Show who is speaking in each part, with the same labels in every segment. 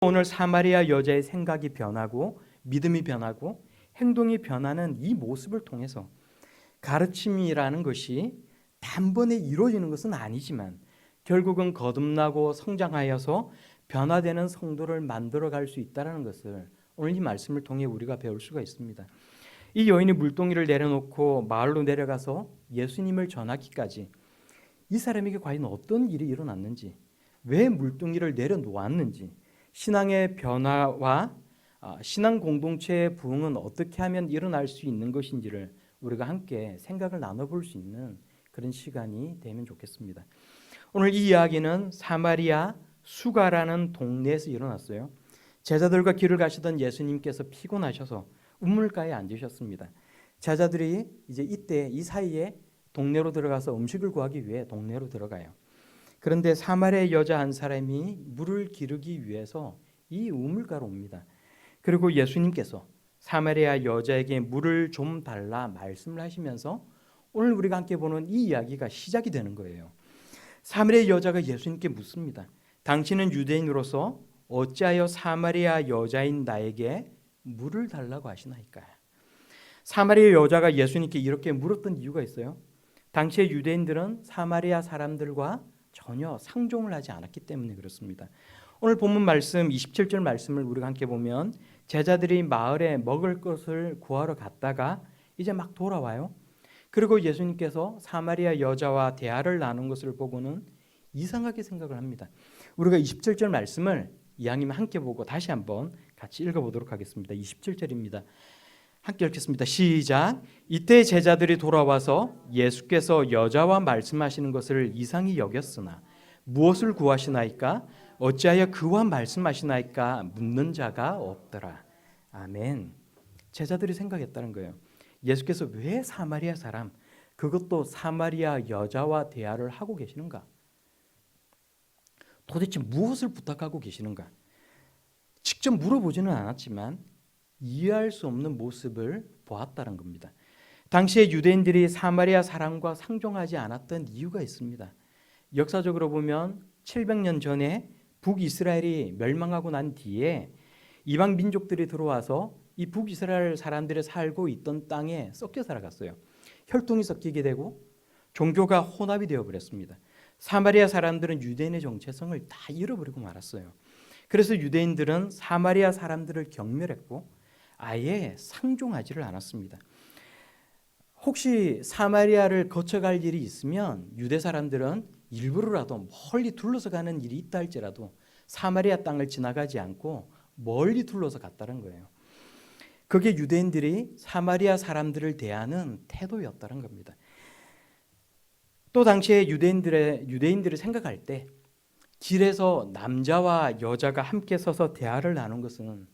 Speaker 1: 오늘 사마리아 여자의 생각이 변하고 믿음이 변하고 행동이 변하는 이 모습을 통해서 가르침이라는 것이 단번에 이루어지는 것은 아니지만 결국은 거듭나고 성장하여서 변화되는 성도를 만들어갈 수 있다는 것을 오늘 이 말씀을 통해 우리가 배울 수가 있습니다. 이 여인이 물동이를 내려놓고 마을로 내려가서 예수님을 전하기까지 이 사람에게 과연 어떤 일이 일어났는지, 왜 물동이를 내려놓았는지, 신앙의 변화와 신앙 공동체의 부흥은 어떻게 하면 일어날 수 있는 것인지를 우리가 함께 생각을 나눠볼 수 있는 그런 시간이 되면 좋겠습니다. 오늘 이 이야기는 사마리아 수가라는 동네에서 일어났어요. 제자들과 길을 가시던 예수님께서 피곤하셔서 우물가에 앉으셨습니다. 제자들이 이제 이때 이 사이에 동네로 들어가서 음식을 구하기 위해 동네로 들어가요. 그런데 사마리아 여자 한 사람이 물을 기르기 위해서 이 우물가로 옵니다. 그리고 예수님께서 사마리아 여자에게 물을 좀 달라 말씀을 하시면서 오늘 우리가 함께 보는 이 이야기가 시작이 되는 거예요. 사마리아 여자가 예수님께 묻습니다. 당신은 유대인으로서 어찌하여 사마리아 여자인 나에게 물을 달라고 하시나이까? 사마리아 여자가 예수님께 이렇게 물었던 이유가 있어요. 당시의 유대인들은 사마리아 사람들과 전혀 상종을 하지 않았기 때문에 그렇습니다. 오늘 본문 말씀 27절 말씀을 우리가 함께 보면 제자들이 마을에 먹을 것을 구하러 갔다가 이제 막 돌아와요. 그리고 예수님께서 사마리아 여자와 대화를 나눈 것을 보고는 이상하게 생각을 합니다. 우리가 27절 말씀을 이왕이면 함께 보고 다시 한번 같이 읽어보도록 하겠습니다. 27절입니다. 함께 읽겠습니다. 시작. 이때 제자들이 돌아와서 예수께서 여자와 말씀하시는 것을 이상히 여겼으나 무엇을 구하시나이까? 어찌하여 그와 말씀하시나이까? 묻는 자가 없더라. 아멘. 제자들이 생각했다는 거예요. 예수께서 왜 사마리아 사람, 그것도 사마리아 여자와 대화를 하고 계시는가? 도대체 무엇을 부탁하고 계시는가? 직접 물어보지는 않았지만 이해할 수 없는 모습을 보았다는 겁니다. 당시에 유대인들이 사마리아 사람과 상종하지 않았던 이유가 있습니다. 역사적으로 보면 700년 전에 북이스라엘이 멸망하고 난 뒤에 이방 민족들이 들어와서 이 북이스라엘 사람들이 살고 있던 땅에 섞여 살아갔어요. 혈통이 섞이게 되고 종교가 혼합이 되어버렸습니다. 사마리아 사람들은 유대인의 정체성을 다 잃어버리고 말았어요. 그래서 유대인들은 사마리아 사람들을 경멸했고 아예 상종하지를 않았습니다. 혹시 사마리아를 거쳐갈 일이 있으면 유대 사람들은 일부러라도 멀리 둘러서 가는 일이 있다 할지라도 사마리아 땅을 지나가지 않고 멀리 둘러서 갔다는 거예요. 그게 유대인들이 사마리아 사람들을 대하는 태도였다는 겁니다. 또 당시에 유대인들이 생각할 때 길에서 남자와 여자가 함께 서서 대화를 나눈 것은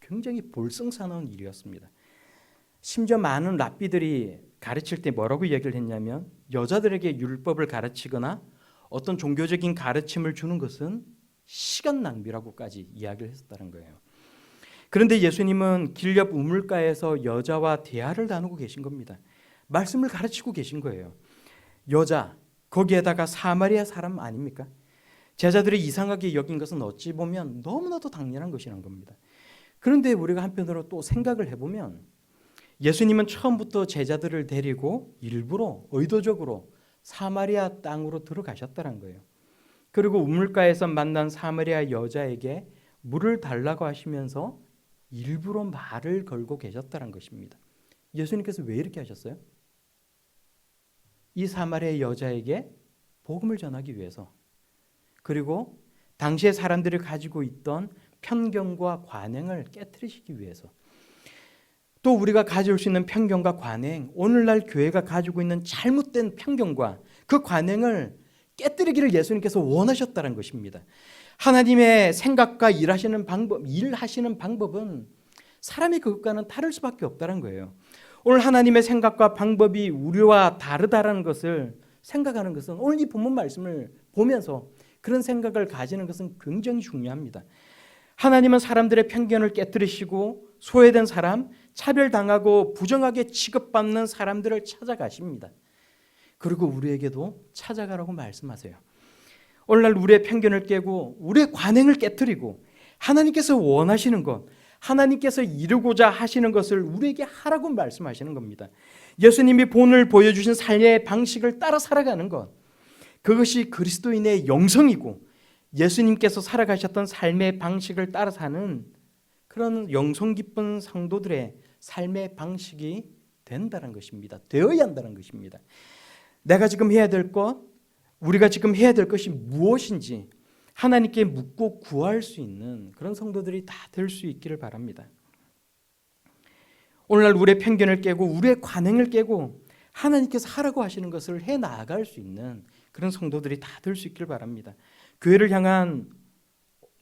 Speaker 1: 굉장히 볼썽사나운 일이었습니다. 심지어 많은 랍비들이 가르칠 때 뭐라고 얘기를 했냐면 여자들에게 율법을 가르치거나 어떤 종교적인 가르침을 주는 것은 시간 낭비라고까지 이야기를 했었다는 거예요. 그런데 예수님은 길 옆 우물가에서 여자와 대화를 나누고 계신 겁니다. 말씀을 가르치고 계신 거예요. 여자, 거기에다가 사마리아 사람 아닙니까? 제자들이 이상하게 여긴 것은 어찌 보면 너무나도 당연한 것이란 겁니다. 그런데 우리가 한편으로 또 생각을 해보면 예수님은 처음부터 제자들을 데리고 일부러 의도적으로 사마리아 땅으로 들어가셨다는 거예요. 그리고 우물가에서 만난 사마리아 여자에게 물을 달라고 하시면서 일부러 말을 걸고 계셨다는 것입니다. 예수님께서 왜 이렇게 하셨어요? 이 사마리아 여자에게 복음을 전하기 위해서, 그리고 당시의 사람들이 가지고 있던 편견과 관행을 깨트리시기 위해서, 또 우리가 가질 수 있는 편견과 관행, 오늘날 교회가 가지고 있는 잘못된 편견과 그 관행을 깨뜨리기를 예수님께서 원하셨다는 것입니다. 하나님의 생각과 일하시는 방법은 사람의 그것과는 다를 수밖에 없다는 거예요. 오늘 하나님의 생각과 방법이 우리와 다르다는 것을 생각하는 것은 오늘 이 본문 말씀을 보면서 그런 생각을 가지는 것은 굉장히 중요합니다. 하나님은 사람들의 편견을 깨뜨리시고 소외된 사람, 차별당하고 부정하게 취급받는 사람들을 찾아가십니다. 그리고 우리에게도 찾아가라고 말씀하세요. 오늘날 우리의 편견을 깨고 우리의 관행을 깨뜨리고 하나님께서 원하시는 것, 하나님께서 이루고자 하시는 것을 우리에게 하라고 말씀하시는 겁니다. 예수님이 본을 보여주신 삶의 방식을 따라 살아가는 것, 그것이 그리스도인의 영성이고 예수님께서 살아가셨던 삶의 방식을 따라 사는 그런 영성 깊은 성도들의 삶의 방식이 된다는 것입니다. 되어야 한다는 것입니다. 내가 지금 해야 될 것, 우리가 지금 해야 될 것이 무엇인지 하나님께 묻고 구할 수 있는 그런 성도들이 다 될 수 있기를 바랍니다. 오늘날 우리의 편견을 깨고 우리의 관행을 깨고 하나님께서 하라고 하시는 것을 해 나아갈 수 있는 그런 성도들이 다 될 수 있기를 바랍니다. 교회를 향한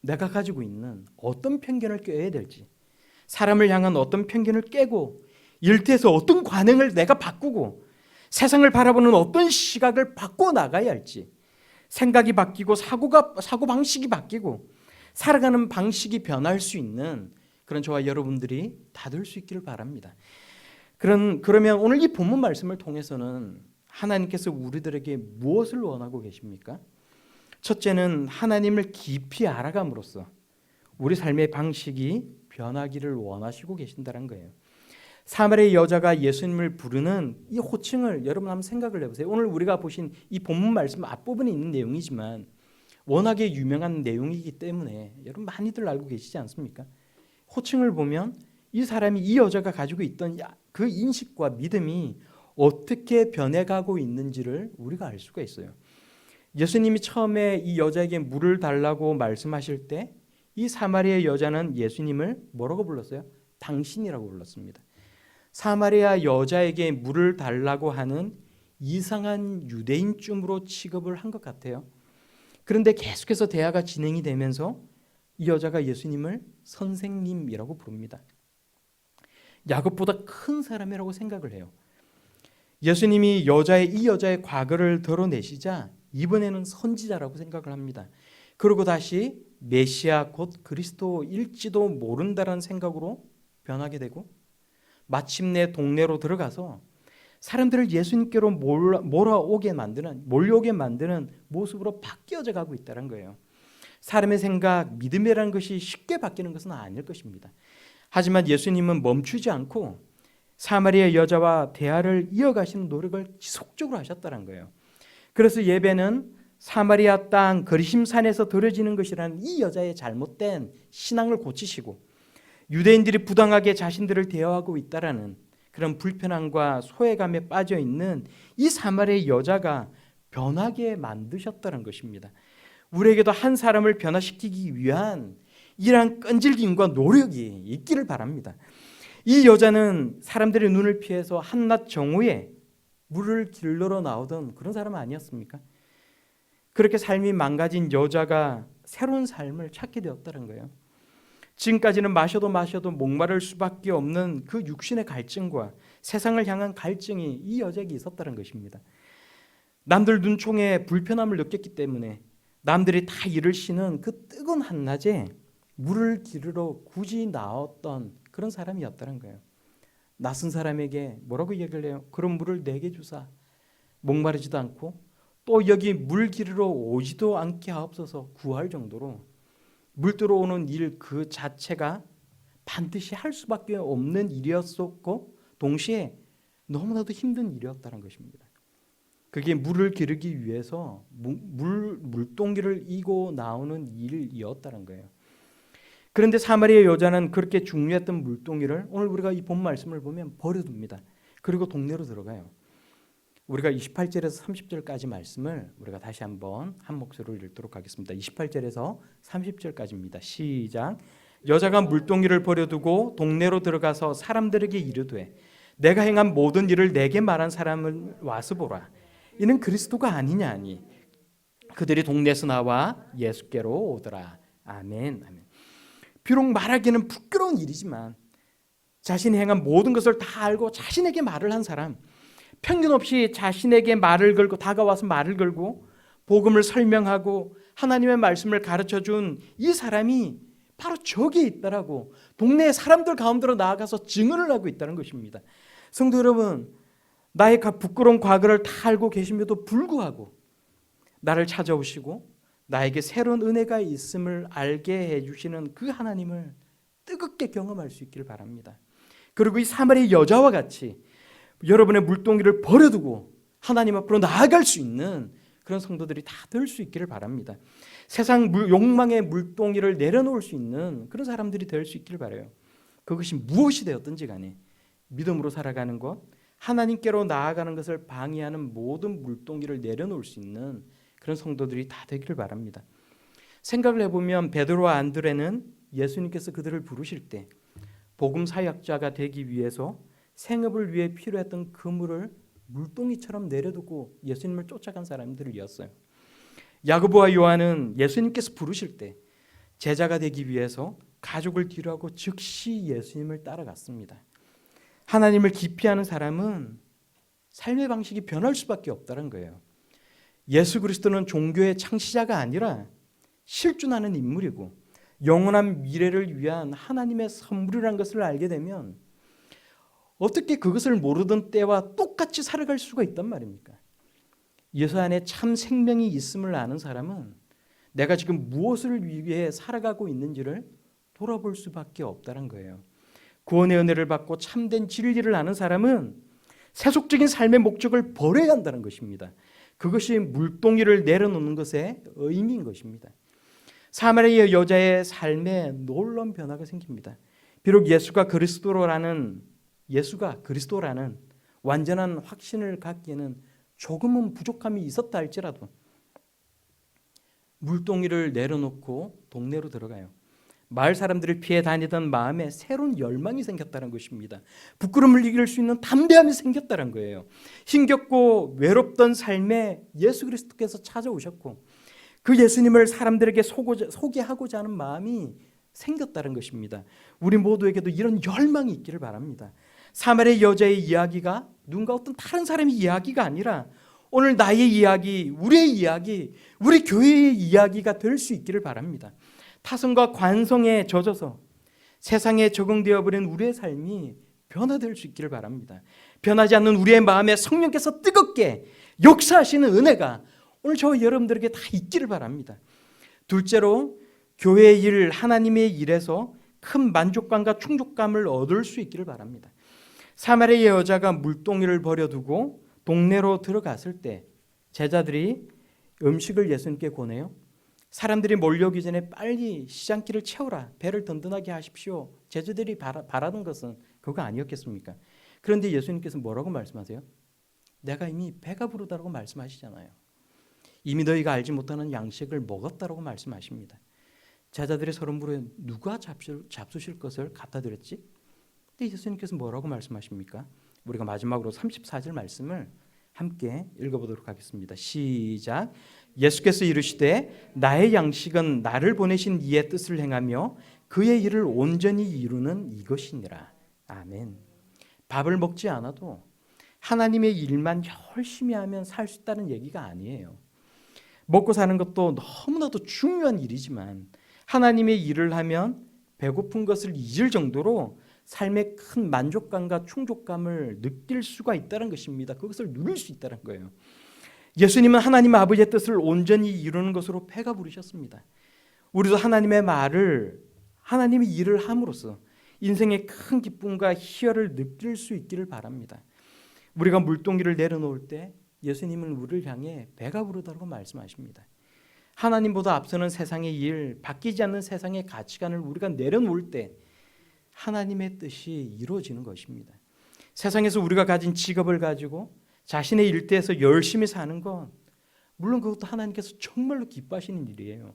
Speaker 1: 내가 가지고 있는 어떤 편견을 깨야 될지, 사람을 향한 어떤 편견을 깨고 일터에서 어떤 관행을 내가 바꾸고 세상을 바라보는 어떤 시각을 바꿔 나가야 할지, 생각이 바뀌고 사고방식이 바뀌고 살아가는 방식이 변할 수 있는 그런 저와 여러분들이 다 될 수 있기를 바랍니다. 그러면 오늘 이 본문 말씀을 통해서는 하나님께서 우리들에게 무엇을 원하고 계십니까? 첫째는 하나님을 깊이 알아감으로써 우리 삶의 방식이 변하기를 원하시고 계신다는 거예요. 사마리아 여자가 예수님을 부르는 이 호칭을 여러분 한번 생각을 해보세요. 오늘 우리가 보신 이 본문 말씀 앞부분에 있는 내용이지만 워낙에 유명한 내용이기 때문에 여러분 많이들 알고 계시지 않습니까? 호칭을 보면 이 사람이, 이 여자가 가지고 있던 그 인식과 믿음이 어떻게 변해가고 있는지를 우리가 알 수가 있어요. 예수님이 처음에 이 여자에게 물을 달라고 말씀하실 때 이 사마리아 여자는 예수님을 뭐라고 불렀어요? 당신이라고 불렀습니다. 사마리아 여자에게 물을 달라고 하는 이상한 유대인쯤으로 취급을 한 것 같아요. 그런데 계속해서 대화가 진행이 되면서 이 여자가 예수님을 선생님이라고 부릅니다. 야곱보다 큰 사람이라고 생각을 해요. 예수님이 이 여자의 과거를 드러내시자 이번에는 선지자라고 생각을 합니다. 그리고 다시 메시아 곧 그리스도일지도 모른다는 생각으로 변하게 되고 마침내 동네로 들어가서 사람들을 예수님께로 몰려오게 만드는 모습으로 바뀌어져 가고 있다는 거예요. 사람의 생각, 믿음이라는 것이 쉽게 바뀌는 것은 아닐 것입니다. 하지만 예수님은 멈추지 않고 사마리아 여자와 대화를 이어가시는 노력을 지속적으로 하셨다는 거예요. 그래서 예배는 사마리아 땅 거리심산에서 드려지는 것이라는 이 여자의 잘못된 신앙을 고치시고 유대인들이 부당하게 자신들을 대하고 있다라는 그런 불편함과 소외감에 빠져 있는 이 사마리아 여자가 변하게 만드셨다는 것입니다. 우리에게도 한 사람을 변화시키기 위한 이러한 끈질김과 노력이 있기를 바랍니다. 이 여자는 사람들의 눈을 피해서 한낮 정오에 물을 길러러 나오던 그런 사람 아니었습니까? 그렇게 삶이 망가진 여자가 새로운 삶을 찾게 되었다는 거예요. 지금까지는 마셔도 목마를 수밖에 없는 그 육신의 갈증과 세상을 향한 갈증이 이 여자에게 있었다는 것입니다. 남들 눈총에 불편함을 느꼈기 때문에 남들이 다 일을 쉬는 그 뜨거운 한낮에 물을 기르러 굳이 나왔던 그런 사람이었다는 거예요. 낯선 사람에게 뭐라고 얘기를 해요? 그런 물을 내게 주사. 목마르지도 않고 또 여기 물 기르러 오지도 않게 하옵소서 구할 정도로 물 들어오는 일 그 자체가 반드시 할 수밖에 없는 일이었었고 동시에 너무나도 힘든 일이었다는 것입니다. 그게 물을 기르기 위해서 물동기를 이고 나오는 일이었다는 거예요. 그런데 사마리아 여자는 그렇게 중요했던 물동이를 오늘 우리가 이 본 말씀을 보면 버려둡니다. 그리고 동네로 들어가요. 우리가 28절에서 30절까지 말씀을 우리가 다시 한번 한 목소리로 읽도록 하겠습니다. 28절에서 30절까지입니다. 시작. 여자가 물동이를 버려두고 동네로 들어가서 사람들에게 이르되 내가 행한 모든 일을 내게 말한 사람을 와서 보라. 이는 그리스도가 아니냐 하니 그들이 동네에서 나와 예수께로 오더라. 아멘. 아멘. 비록 말하기는 부끄러운 일이지만 자신이 행한 모든 것을 다 알고 자신에게 말을 한 사람, 편견 없이 자신에게 말을 걸고 다가와서 말을 걸고 복음을 설명하고 하나님의 말씀을 가르쳐준 이 사람이 바로 저기에 있다라고 동네 사람들 가운데로 나아가서 증언을 하고 있다는 것입니다. 성도 여러분, 나의 부끄러운 과거를 다 알고 계심에도 불구하고 나를 찾아오시고 나에게 새로운 은혜가 있음을 알게 해주시는 그 하나님을 뜨겁게 경험할 수 있기를 바랍니다. 그리고 이 사마리 여자와 같이 여러분의 물동이를 버려두고 하나님 앞으로 나아갈 수 있는 그런 성도들이 다 될 수 있기를 바랍니다. 세상 욕망의 물동이를 내려놓을 수 있는 그런 사람들이 될 수 있기를 바라요. 그것이 무엇이 되었든지 간에 믿음으로 살아가는 것, 하나님께로 나아가는 것을 방해하는 모든 물동이를 내려놓을 수 있는 그런 성도들이 다 되기를 바랍니다. 생각을 해보면 베드로와 안드레는 예수님께서 그들을 부르실 때 복음 사역자가 되기 위해서 생업을 위해 필요했던 그물을 물동이처럼 내려두고 예수님을 쫓아간 사람들이었어요. 야고보와 요한은 예수님께서 부르실 때 제자가 되기 위해서 가족을 뒤로하고 즉시 예수님을 따라갔습니다. 하나님을 기피하는 사람은 삶의 방식이 변할 수밖에 없다는 거예요. 예수 그리스도는 종교의 창시자가 아니라 실존하는 인물이고 영원한 미래를 위한 하나님의 선물이라는 것을 알게 되면 어떻게 그것을 모르던 때와 똑같이 살아갈 수가 있단 말입니까? 예수 안에 참 생명이 있음을 아는 사람은 내가 지금 무엇을 위해 살아가고 있는지를 돌아볼 수밖에 없다는 거예요. 구원의 은혜를 받고 참된 진리를 아는 사람은 세속적인 삶의 목적을 버려야 한다는 것입니다. 그것이 물동이를 내려놓는 것의 의미인 것입니다. 사마리아 여자의 삶에 놀라운 변화가 생깁니다. 비록 예수가 그리스도라는 완전한 확신을 갖기에는 조금은 부족함이 있었다 할지라도 물동이를 내려놓고 동네로 들어가요. 마을 사람들을 피해 다니던 마음에 새로운 열망이 생겼다는 것입니다. 부끄러움을 이길 수 있는 담대함이 생겼다는 거예요. 힘겹고 외롭던 삶에 예수 그리스도께서 찾아오셨고 그 예수님을 사람들에게 소개하고자 하는 마음이 생겼다는 것입니다. 우리 모두에게도 이런 열망이 있기를 바랍니다. 사마리아 여자의 이야기가 누군가 어떤 다른 사람의 이야기가 아니라 오늘 나의 이야기, 우리의 이야기, 우리 교회의 이야기가 될 수 있기를 바랍니다. 타성과 관성에 젖어서 세상에 적응되어 버린 우리의 삶이 변화될 수 있기를 바랍니다. 변하지 않는 우리의 마음에 성령께서 뜨겁게 역사하시는 은혜가 오늘 저와 여러분들에게 다 있기를 바랍니다. 둘째로 교회의 일, 하나님의 일에서 큰 만족감과 충족감을 얻을 수 있기를 바랍니다. 사마리아 여자가 물동이를 버려두고 동네로 들어갔을 때 제자들이 음식을 예수님께 권해요. 사람들이 몰려오기 전에 빨리 시장길을 채우라. 배를 든든하게 하십시오. 제자들이 바라던 것은 그거 아니었겠습니까? 그런데 예수님께서 뭐라고 말씀하세요? 내가 이미 배가 부르다라고 말씀하시잖아요. 이미 너희가 알지 못하는 양식을 먹었다라고 말씀하십니다. 제자들이 서로 물어요. 누가 잡수실 것을 갖다 드렸지? 근데 예수님께서 뭐라고 말씀하십니까? 우리가 마지막으로 34절 말씀을 함께 읽어보도록 하겠습니다. 시작. 예수께서 이르시되 나의 양식은 나를 보내신 이의 뜻을 행하며 그의 일을 온전히 이루는 이것이니라. 아멘. 밥을 먹지 않아도 하나님의 일만 열심히 하면 살 수 있다는 얘기가 아니에요. 먹고 사는 것도 너무나도 중요한 일이지만 하나님의 일을 하면 배고픈 것을 잊을 정도로 삶의 큰 만족감과 충족감을 느낄 수가 있다는 것입니다. 그것을 누릴 수 있다는 거예요. 예수님은 하나님 아버지의 뜻을 온전히 이루는 것으로 배가 부르셨습니다. 우리도 하나님의 말을, 하나님의 일을 함으로써 인생의 큰 기쁨과 희열을 느낄 수 있기를 바랍니다. 우리가 물동이를 내려놓을 때 예수님은 우리를 향해 배가 부르다고 말씀하십니다. 하나님보다 앞서는 세상의 일, 바뀌지 않는 세상의 가치관을 우리가 내려놓을 때 하나님의 뜻이 이루어지는 것입니다. 세상에서 우리가 가진 직업을 가지고 자신의 일대에서 열심히 사는 건 물론 그것도 하나님께서 정말로 기뻐하시는 일이에요.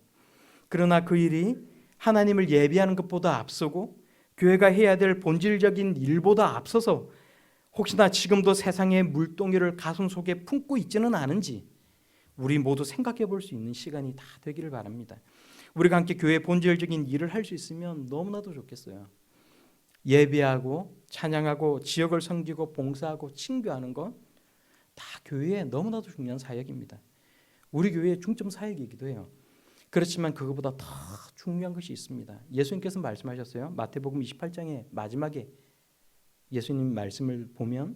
Speaker 1: 그러나 그 일이 하나님을 예비하는 것보다 앞서고 교회가 해야 될 본질적인 일보다 앞서서 혹시나 지금도 세상의 물동이를 가슴 속에 품고 있지는 않은지 우리 모두 생각해 볼 수 있는 시간이 다 되기를 바랍니다. 우리가 함께 교회의 본질적인 일을 할 수 있으면 너무나도 좋겠어요. 예배하고 찬양하고 지역을 섬기고 봉사하고 친교하는 건 다 교회에 너무나도 중요한 사역입니다. 우리 교회의 중점 사역이기도 해요. 그렇지만 그것보다 더 중요한 것이 있습니다. 예수님께서 말씀하셨어요. 마태복음 28장의 마지막에 예수님 말씀을 보면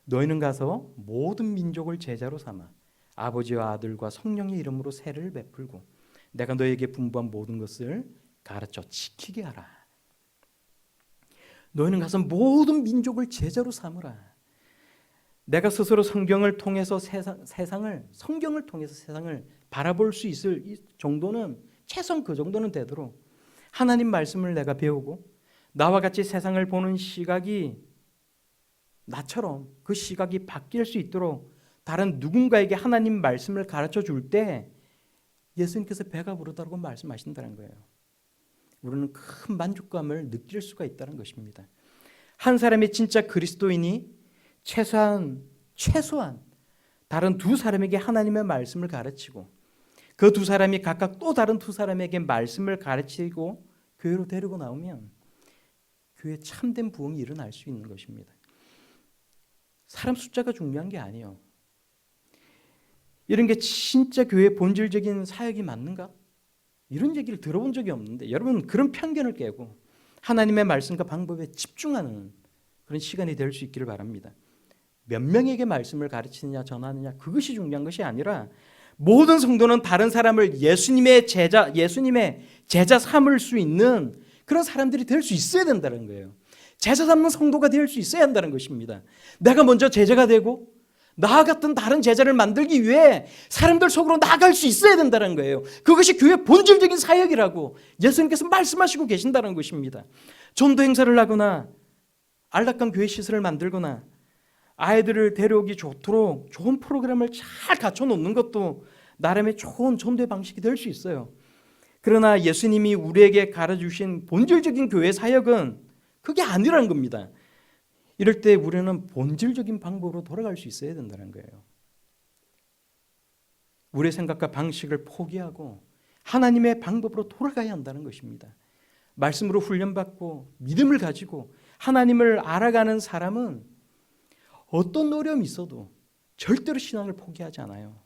Speaker 1: 너희는 가서 모든 민족을 제자로 삼아 아버지와 아들과 성령의 이름으로 세례를 베풀고 내가 너에게 분부한 모든 것을 가르쳐 지키게 하라. 너희는 가서 모든 민족을 제자로 삼으라. 내가 스스로 성경을 통해서 성경을 통해서 세상을 바라볼 수 있을 정도는, 최소한 그 정도는 되도록 하나님 말씀을 내가 배우고 나와 같이 세상을 보는 시각이, 나처럼 그 시각이 바뀔 수 있도록 다른 누군가에게 하나님 말씀을 가르쳐 줄 때 예수님께서 배가 부르다고 말씀하신다는 거예요. 우리는 큰 만족감을 느낄 수가 있다는 것입니다. 한 사람이 진짜 그리스도인이 최소한 다른 두 사람에게 하나님의 말씀을 가르치고 그 두 사람이 각각 또 다른 두 사람에게 말씀을 가르치고 교회로 데리고 나오면 교회에 참된 부흥이 일어날 수 있는 것입니다. 사람 숫자가 중요한 게 아니에요. 이런 게 진짜 교회의 본질적인 사역이 맞는가? 이런 얘기를 들어본 적이 없는데, 여러분 그런 편견을 깨고 하나님의 말씀과 방법에 집중하는 그런 시간이 될 수 있기를 바랍니다. 몇 명에게 말씀을 가르치느냐 전하느냐 그것이 중요한 것이 아니라 모든 성도는 다른 사람을 예수님의 제자 삼을 수 있는 그런 사람들이 될 수 있어야 된다는 거예요. 제자 삼는 성도가 될 수 있어야 한다는 것입니다. 내가 먼저 제자가 되고 나 같은 다른 제자를 만들기 위해 사람들 속으로 나아갈 수 있어야 된다는 거예요. 그것이 교회의 본질적인 사역이라고 예수님께서 말씀하시고 계신다는 것입니다. 전도 행사를 하거나 안락한 교회 시설을 만들거나 아이들을 데려오기 좋도록 좋은 프로그램을 잘 갖춰놓는 것도 나름의 좋은 전도의 방식이 될 수 있어요. 그러나 예수님이 우리에게 가르쳐주신 본질적인 교회 사역은 그게 아니라는 겁니다. 이럴 때 우리는 본질적인 방법으로 돌아갈 수 있어야 된다는 거예요. 우리의 생각과 방식을 포기하고 하나님의 방법으로 돌아가야 한다는 것입니다. 말씀으로 훈련받고 믿음을 가지고 하나님을 알아가는 사람은 어떤 어려움이 있어도 절대로 신앙을 포기하지 않아요.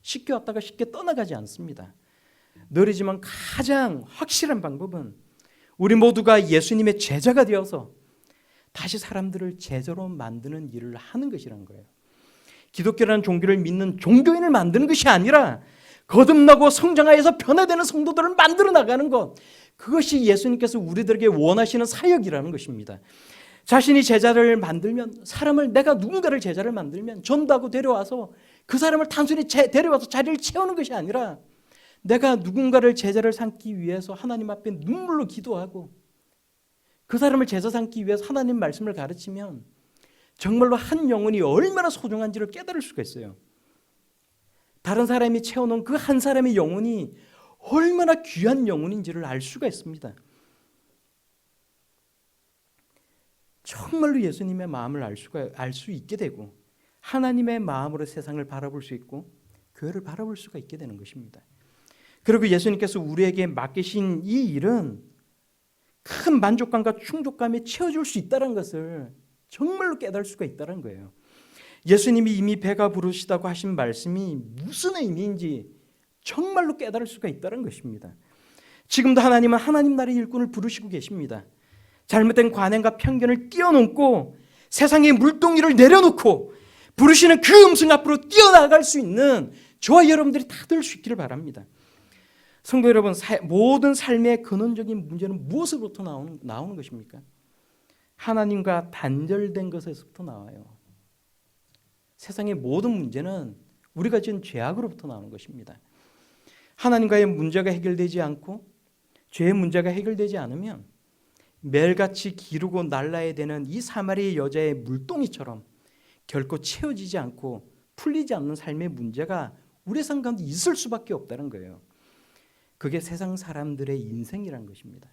Speaker 1: 쉽게 왔다가 쉽게 떠나가지 않습니다. 느리지만 가장 확실한 방법은 우리 모두가 예수님의 제자가 되어서 다시 사람들을 제자로 만드는 일을 하는 것이라는 거예요. 기독교라는 종교를 믿는 종교인을 만드는 것이 아니라 거듭나고 성장하여서 변화되는 성도들을 만들어 나가는 것, 그것이 예수님께서 우리들에게 원하시는 사역이라는 것입니다. 자신이 제자를 만들면, 내가 누군가를 제자를 만들면 전도하고 데려와서 그 사람을 단순히 데려와서 자리를 채우는 것이 아니라 내가 누군가를 제자를 삼기 위해서 하나님 앞에 눈물로 기도하고 그 사람을 제자 삼기 위해서 하나님 말씀을 가르치면 정말로 한 영혼이 얼마나 소중한지를 깨달을 수가 있어요. 다른 사람이 채워놓은 그 한 사람의 영혼이 얼마나 귀한 영혼인지를 알 수가 있습니다. 정말로 예수님의 마음을 알 수 있게 되고 하나님의 마음으로 세상을 바라볼 수 있고 교회를 바라볼 수가 있게 되는 것입니다. 그리고 예수님께서 우리에게 맡기신 이 일은 큰 만족감과 충족감에 채워줄 수 있다는 것을 정말로 깨달을 수가 있다는 거예요. 예수님이 이미 배가 부르시다고 하신 말씀이 무슨 의미인지 정말로 깨달을 수가 있다는 것입니다. 지금도 하나님은 하나님 나라의 일꾼을 부르시고 계십니다. 잘못된 관행과 편견을 뛰어넘고 세상의 물동이를 내려놓고 부르시는 그 음성 앞으로 뛰어나갈 수 있는 저와 여러분들이 다 될 수 있기를 바랍니다. 성도 여러분, 모든 삶의 근원적인 문제는 무엇으로부터 나오는 것입니까? 하나님과 단절된 것에서부터 나와요. 세상의 모든 문제는 우리가 지은 죄악으로부터 나오는 것입니다. 하나님과의 문제가 해결되지 않고 죄의 문제가 해결되지 않으면 매일같이 기르고 날라야 되는 이 사마리아 여자의 물동이처럼 결코 채워지지 않고 풀리지 않는 삶의 문제가 우리 삶 가운데 있을 수밖에 없다는 거예요. 그게 세상 사람들의 인생이라는 것입니다.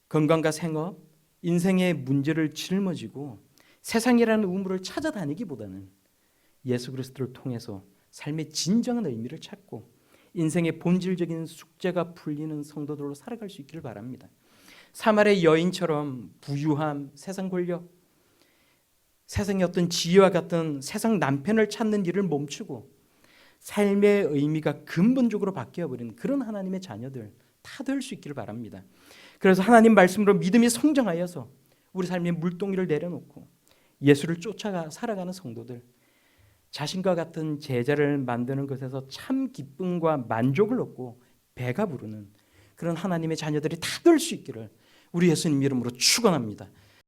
Speaker 1: 건강과 생업, 인생의 문제를 짊어지고 세상이라는 우물을 찾아다니기보다는 예수 그리스도를 통해서 삶의 진정한 의미를 찾고 인생의 본질적인 숙제가 풀리는 성도들로 살아갈 수 있기를 바랍니다. 사마리아 여인처럼 부유함, 세상 권력, 세상의 어떤 지혜와 같은 세상 남편을 찾는 일을 멈추고 삶의 의미가 근본적으로 바뀌어버리는 그런 하나님의 자녀들 다 될 수 있기를 바랍니다. 그래서 하나님 말씀으로 믿음이 성장하여서 우리 삶의 물동이를 내려놓고 예수를 쫓아가 살아가는 성도들, 자신과 같은 제자를 만드는 것에서 참 기쁨과 만족을 얻고 배가 부르는 그런 하나님의 자녀들이 다 될 수 있기를 우리 예수님 이름으로 축원합니다.